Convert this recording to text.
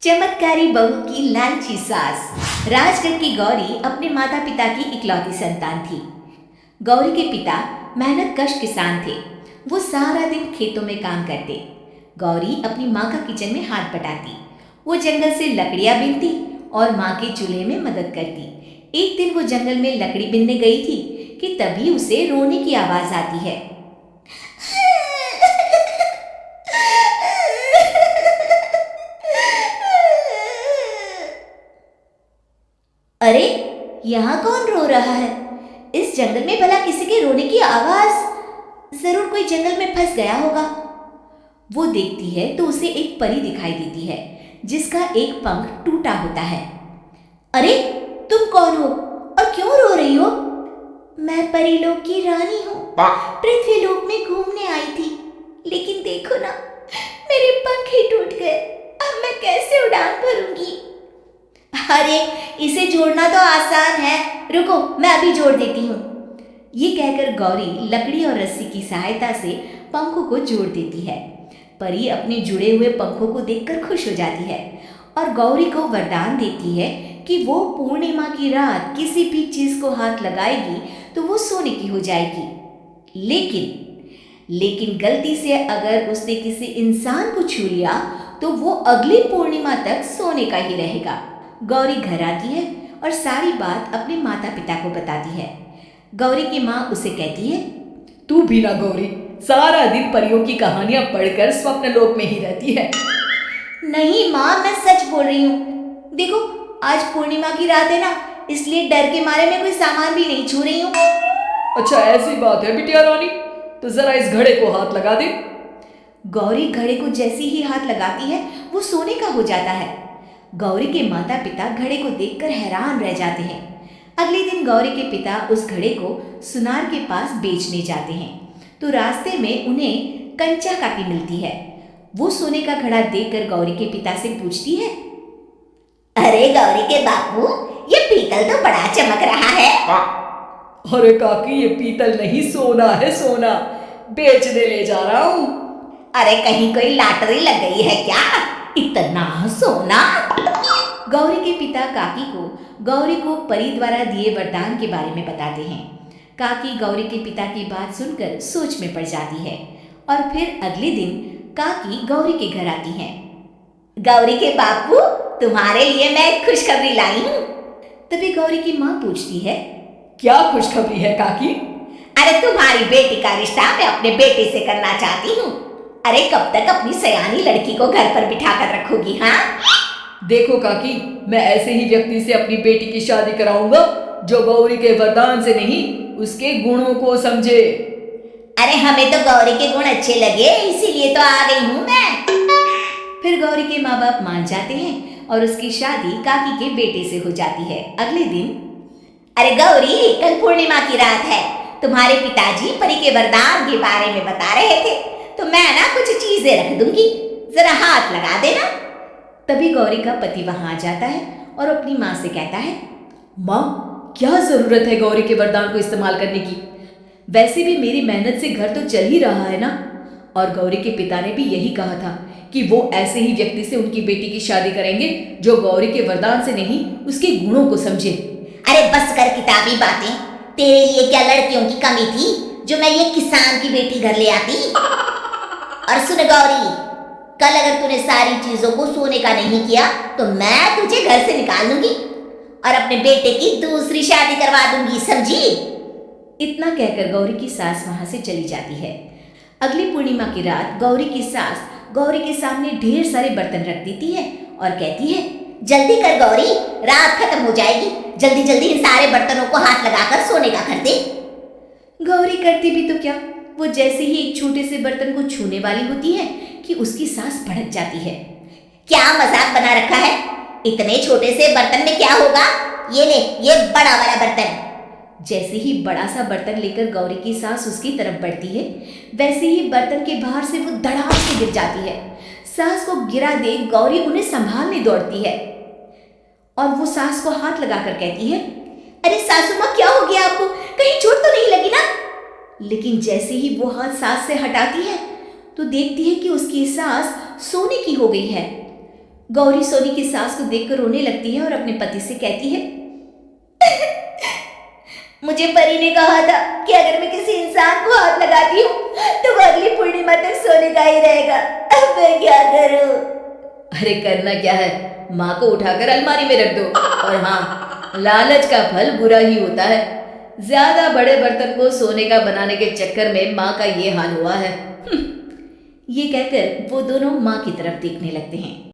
चमत्कारी बहू की लालची सास। राजगढ़ की गौरी अपने माता पिता की इकलौती संतान थी। गौरी के पिता मेहनत कश किसान थे। वो सारा दिन खेतों में काम करते। गौरी अपनी माँ का किचन में हाथ बटाती। वो जंगल से लकड़ियाँ बीनती और माँ के चूल्हे में मदद करती। एक दिन वो जंगल में लकड़ी बीनने गई थी कि तभी उसे रोने की आवाज़ आती है। अरे, यहाँ कौन रो रहा है? इस जंगल में भला किसी के रोने की आवाज? जरूर कोई जंगल में फंस गया होगा। वो देखती है तो उसे एक परी दिखाई देती है जिसका एक पंख टूटा होता है। अरे, तुम कौन हो और क्यों रो रही हो? मैं परीलोक की रानी हूँ। पृथ्वीलोक में घूमने आई थी, लेकिन देखो ना, मेरे पंख ही टूट गए। अब मैं कैसे उड़ान भरूंगी? अरे, इसे जोड़ना तो आसान है। रुको, मैं अभी जोड़ देती हूँ। ये कहकर गौरी लकड़ी और रस्सी की सहायता से पंखों को जोड़ देती है। परी अपने जुड़े हुए पंखों को देखकर खुश हो जाती है और गौरी को वरदान देती है कि वो पूर्णिमा की रात किसी भी चीज को हाथ लगाएगी तो वो सोने की हो जाएगी। लेकिन गलती से अगर उसने किसी इंसान को छू लिया तो वो अगली पूर्णिमा तक सोने का ही रहेगा। गौरी घर आती है और सारी बात अपने माता पिता को बताती है। गौरी की माँ उसे कहती है, तू भी ना गौरी, सारा दिन परियों की कहानियां पढ़कर स्वप्न लोक में ही रहती है। नहीं माँ, मैं सच बोल रही हूँ। देखो, आज पूर्णिमा की रात है ना, इसलिए डर के मारे मैं कोई सामान भी नहीं छू रही हूँ। अच्छा, ऐसी बात है बिटिया रानी, तो जरा इस घड़े को हाथ लगा दे। गौरी घड़े को जैसे ही हाथ लगाती है वो सोने का हो जाता है। गौरी के माता पिता घड़े को देखकर हैरान रह जाते हैं। अगले दिन गौरी के पिता उस घड़े को सुनार के पास बेचने जाते हैं तो रास्ते में उन्हें कंचा काकी मिलती है। वो सोने का घड़ा देखकर गौरी के पिता से पूछती है, अरे गौरी के बापू, ये पीतल तो बड़ा चमक रहा है। अरे काकी, ये पीतल नहीं, सोना है, सोना बेचने ले जा रहा हूँ। अरे, कहीं कोई लॉटरी लग गई है क्या? इतना सोना? गौरी के पिता काकी को गौरी को परी द्वारा दिए वरदान के बारे में बताते हैं। काकी गौरी के पिता की बात सुनकर सोच में पड़ जाती है और फिर अगले दिन काकी गौरी के घर आती है। गौरी के बापू, तुम्हारे लिए मैं खुशखबरी लाई हूँ। तभी गौरी की माँ पूछती है, क्या खुशखबरी है काकी? अरे, तुम्हारी बेटी का रिश्ता मैं अपने बेटे से करना चाहती हूँ। अरे, कब तक अपनी सयानी लड़की को घर पर बिठा कर रखोगी? हाँ, देखो काकी, मैं ऐसे ही व्यक्ति से अपनी बेटी की शादी कराऊंगा जो गौरी के वरदान से नहीं, उसके गुणों को समझे। अरे, हमें तो गौरी के गुण अच्छे लगे, इसीलिए तो आ गई हूँ मैं। फिर गौरी के माँ बाप मान जाते हैं और उसकी शादी काकी के बेटे से हो जाती है। अगले दिन, अरे गौरी, कल पूर्णिमा की रात है। तुम्हारे पिताजी परी के वरदान के बारे में बता रहे थे, तो मैं ना कुछ चीजें रख दूंगी, जरा हाथ लगा देना। तभी गौरी का पति वहां आ जाता है और अपनी माँ से कहता है, माँ, क्या जरूरत है गौरी के वरदान को इस्तेमाल करने की? वैसे भी मेरी मेहनत से घर तो चल ही रहा है ना। और गौरी के पिता ने भी यही कहा था कि वो ऐसे ही व्यक्ति से उनकी बेटी की शादी करेंगे जो गौरी के वरदान से नहीं, उसके गुणों को समझे। अरे बस कर किताबी बातें। तेरे लिए क्या लड़कियों की कमी थी जो मैं ये किसान की बेटी घर ले आती? और सुन गौरी, कल अगर तूने सारी चीजों को सोने का नहीं किया तो मैं तुझे घर से निकाल दूंगी और अपने बेटे की दूसरी शादी करवा दूंगी, समझी? इतना कहकर गौरी की सास वहां से चली जाती है। अगली पूर्णिमा की रात गौरी की सास गौरी के सामने ढेर सारे बर्तन रख देती है और कहती है, जल्दी कर गौरी, रात खत्म हो जाएगी। जल्दी जल्दी इन सारे बर्तनों को हाथ लगाकर सोने का कर दे। गौरी करती भी तो क्या, वो जैसे ही एक छोटे से बर्तन को छूने वाली होती है कि उसकी सांस भड़क जाती है। क्या मजाक बना रखा है? इतने छोटे से बर्तन में क्या होगा? ये ले, ये बड़ा वाला बर्तन। जैसे ही बड़ा सा बर्तन लेकर गौरी की सांस उसकी तरफ बढ़ती है, वैसे ही बर्तन के बाहर से वो धड़ाम से गिर जाती है। सांस को गिरा देख गौरी उन्हें संभालने दौड़ती है और वो सांस को हाथ लगाकर कहती है, अरे सासू माँ, क्या हो गया आपको? कहीं चोट तो नहीं लगी ना? लेकिन जैसे ही वो हाथ सांस से हटाती है तो देखती है कि उसकी सांस सोने की हो गई है। गौरी सोनी की सास को देखकर रोने लगती है और अपने पति से कहती है, मुझे परी ने कहा था कि अगर मैं किसी इंसान को हाथ लगाती हूँ तो वो अगली पूर्णिमा तक सोने का ही रहेगा। अब मैं क्या करूँ? अरे करना क्या है, माँ को उठाकर अलमारी में रख दो। और हाँ, लालच का फल बुरा ही होता है। ज्यादा बड़े बर्तन को सोने का बनाने के चक्कर में माँ का ये हाल हुआ है। ये कहकर वो दोनों माँ की तरफ देखने लगते हैं।